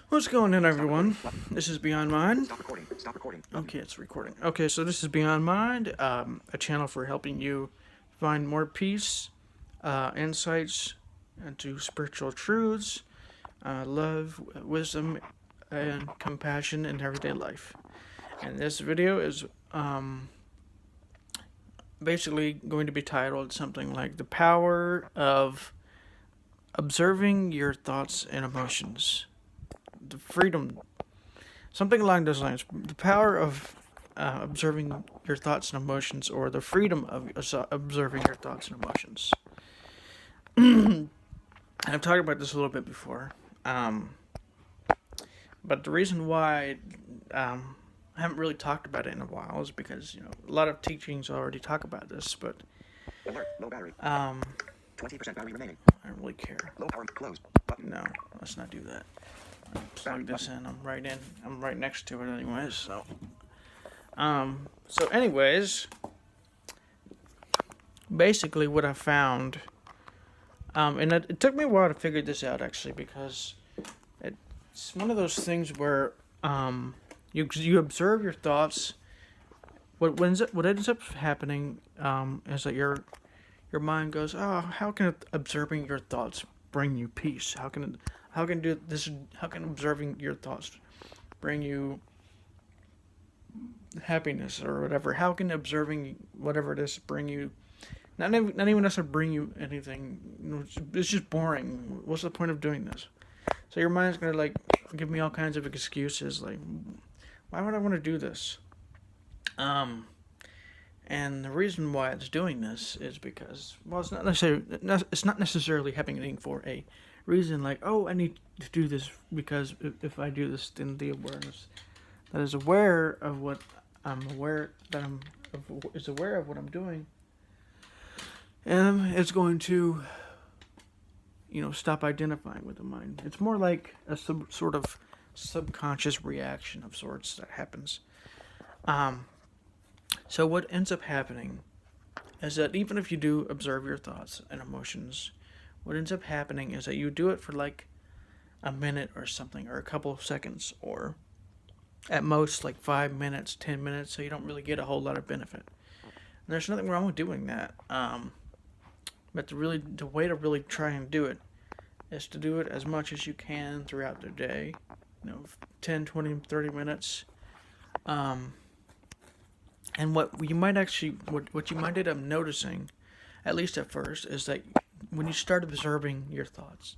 What's going on, everyone? This is Beyond Mind. Okay, it's recording. Okay, so this is Beyond Mind, a channel for helping you find more peace, insights into spiritual truths, love, wisdom, and compassion in everyday life. And this video is basically going to be titled something like The Power of Observing Your Thoughts and Emotions. The freedom, something along those lines. The power of observing your thoughts and emotions, or the freedom of observing your thoughts and emotions. I've talked about this a little bit before, but the reason why I haven't really talked about it in a while is because a lot of teachings already talk about this, but Alert, low battery. 20% battery remaining. I don't really care. Low power closed. Button. No, let's not do that. Plug this in. I'm right next to it, anyways. So anyways, basically what I found, and it took me a while to figure this out actually, because it's one of those things where you observe your thoughts. What ends up happening is that your mind goes, oh, how can observing your thoughts bring you peace? How can observing your thoughts bring you happiness or whatever? How can observing whatever it is bring you not even necessarily bring you anything? It's just boring. What's the point of doing this? So your mind's gonna give me all kinds of excuses, like, why would I want to do this? And the reason why it's doing this is because, well, it's not necessarily happening for a reason like, oh, I need to do this because if I do this, then the awareness that is aware of what I'm aware that I'm is aware of what I'm doing, and it's going to stop identifying with the mind. It's more like a sort of subconscious reaction of sorts that happens. So what ends up happening is that even if you do observe your thoughts and emotions, what ends up happening is that you do it for like a minute or something, or a couple of seconds, or at most like 5 minutes, 10 minutes, so you don't really get a whole lot of benefit. And there's nothing wrong with doing that. But the way to really try and do it is to do it as much as you can throughout the day, 10, 20, 30 minutes. And what you might end up noticing, at least at first, is that when you start observing your thoughts,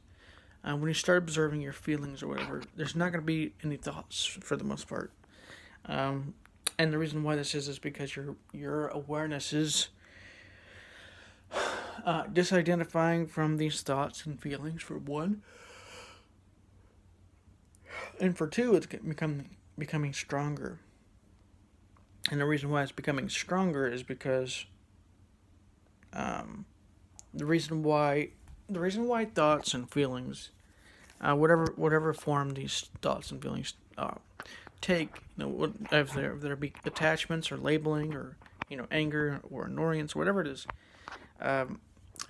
when you start observing your feelings or whatever, there's not going to be any thoughts for the most part. And the reason why this is because your awareness is disidentifying from these thoughts and feelings, for one. And for two, it's becoming stronger. And the reason why it's becoming stronger is because the reason why thoughts and feelings, whatever form these thoughts and feelings take, if there be attachments or labeling or anger or annoyance, whatever it is,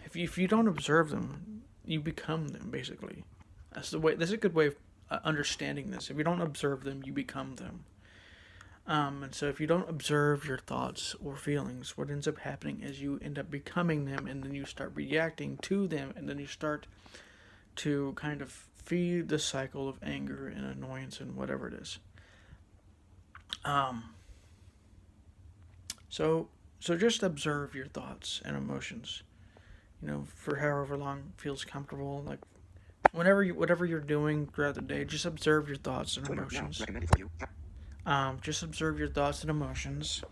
if you don't observe them, you become them basically. That's a good way of understanding this. If you don't observe them, you become them. And so if you don't observe your thoughts or feelings, what ends up happening is you end up becoming them, and then you start reacting to them, and then you start to kind of feed the cycle of anger and annoyance and whatever it is. So just observe your thoughts and emotions, for however long feels comfortable. Like whatever you're doing throughout the day, just observe your thoughts and emotions. Recommended for you. Just observe your thoughts and emotions.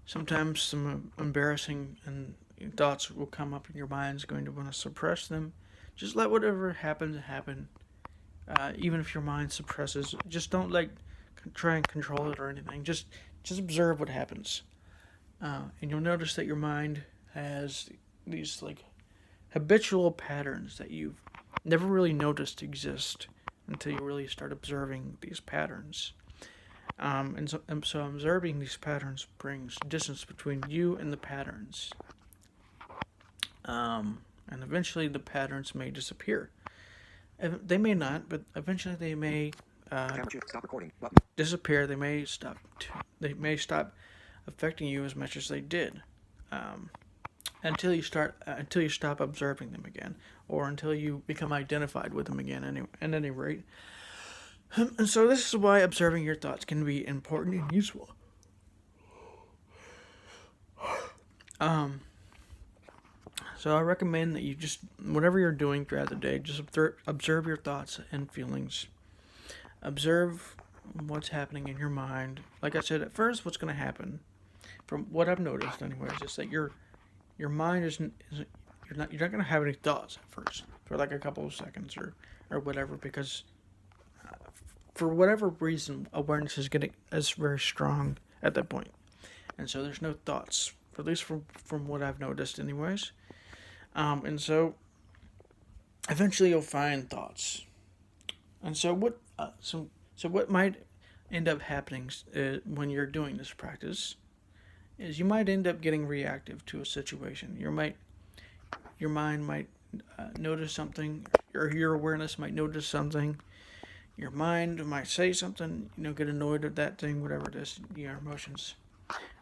Sometimes some embarrassing thoughts will come up, and your mind's going to want to suppress them. Just let whatever happen happen. Even if your mind suppresses, just don't try and control it or anything. Just observe what happens, and you'll notice that your mind has these habitual patterns that you've never really noticed exist until you really start observing these patterns. And so observing these patterns brings distance between you and the patterns. And eventually the patterns may disappear. They may not, but eventually they may Camera shoot. Stop recording. Button. disappear. They may stop. They may stop affecting you as much as they did, until you stop observing them again, or until you become identified with them again. At any rate, and so this is why observing your thoughts can be important and useful. So I recommend that you just, whatever you're doing throughout the day, just observe your thoughts and feelings. Observe what's happening in your mind. Like I said, at first, what's going to happen, from what I've noticed, anyways, is that your mind isn't you're not going to have any thoughts at first for like a couple of seconds or whatever, because for whatever reason, awareness is very strong at that point, and so there's no thoughts, at least from what I've noticed, anyways. And so eventually you'll find thoughts. And so what might end up happening when you're doing this practice is you might end up getting reactive to a situation. Your mind might notice something, or your awareness might notice something. Your mind might say something, get annoyed at that thing, whatever it is, your emotions,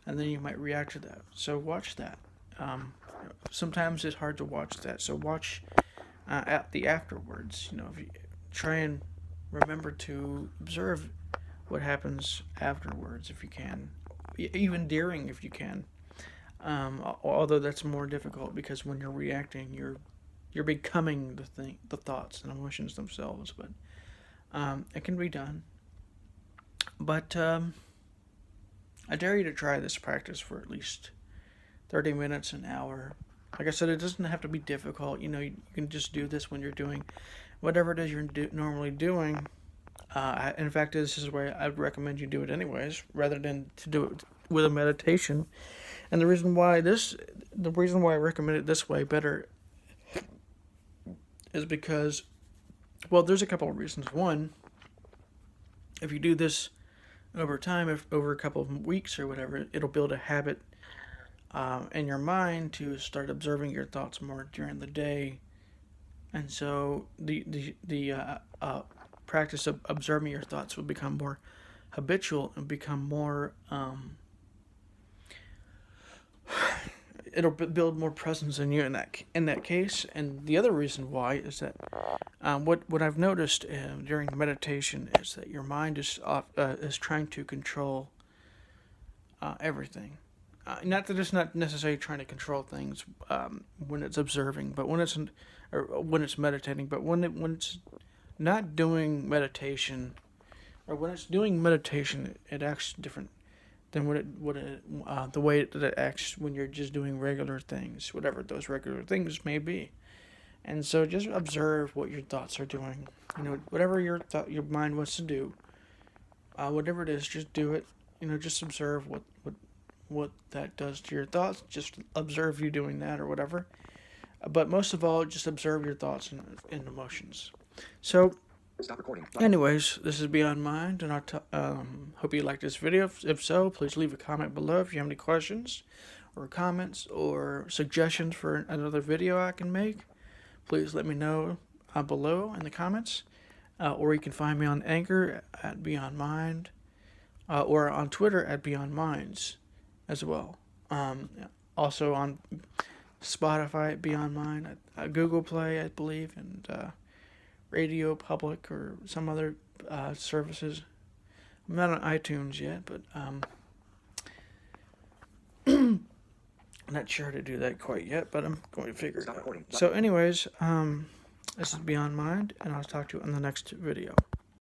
and then you might react to that. So watch that. Sometimes it's hard to watch that, so watch at the afterwards. If you try and remember to observe what happens afterwards, if you can, even during, if you can. Although that's more difficult, because when you're reacting, you're becoming the thoughts and emotions themselves. But it can be done. But I dare you to try this practice for at least 30 minutes, an hour. Like I said, it doesn't have to be difficult. You can just do this when you're doing whatever it is you're normally doing. In fact, this is where I'd recommend you do it anyways, rather than to do it with a meditation. And the reason why I recommend it this way better is because, well, there's a couple of reasons. One, if you do this over time, over a couple of weeks or whatever, it'll build a habit in your mind to start observing your thoughts more during the day, and so the practice of observing your thoughts will become more habitual and become more. It'll build more presence in you in that case. And the other reason why is that what I've noticed during meditation is that your mind is trying to control everything. Not that it's not necessarily trying to control things when it's observing, but when it's meditating. But when it's not doing meditation, or when it's doing meditation, it acts different than the way that it acts when you're just doing regular things, whatever those regular things may be. And so just observe what your thoughts are doing. Whatever your mind wants to do, whatever it is, just do it. Just observe what that does to your thoughts. Just observe you doing that or whatever. But most of all, just observe your thoughts and emotions. So, Stop recording. anyways, this is Beyond Mind, and I hope you liked this video. If so, please leave a comment below if you have any questions or comments or suggestions for another video I can make. Please let me know below in the comments. Or you can find me on Anchor at Beyond Mind, or on Twitter at Beyond Minds as well. Also on Spotify at Beyond Mind, Google Play, I believe, and Radio Public or some other services. I'm not on iTunes yet, but I'm not sure how to do that quite yet, but I'm going to figure it out. So anyways, this is Beyond Mind, and I'll talk to you in the next video.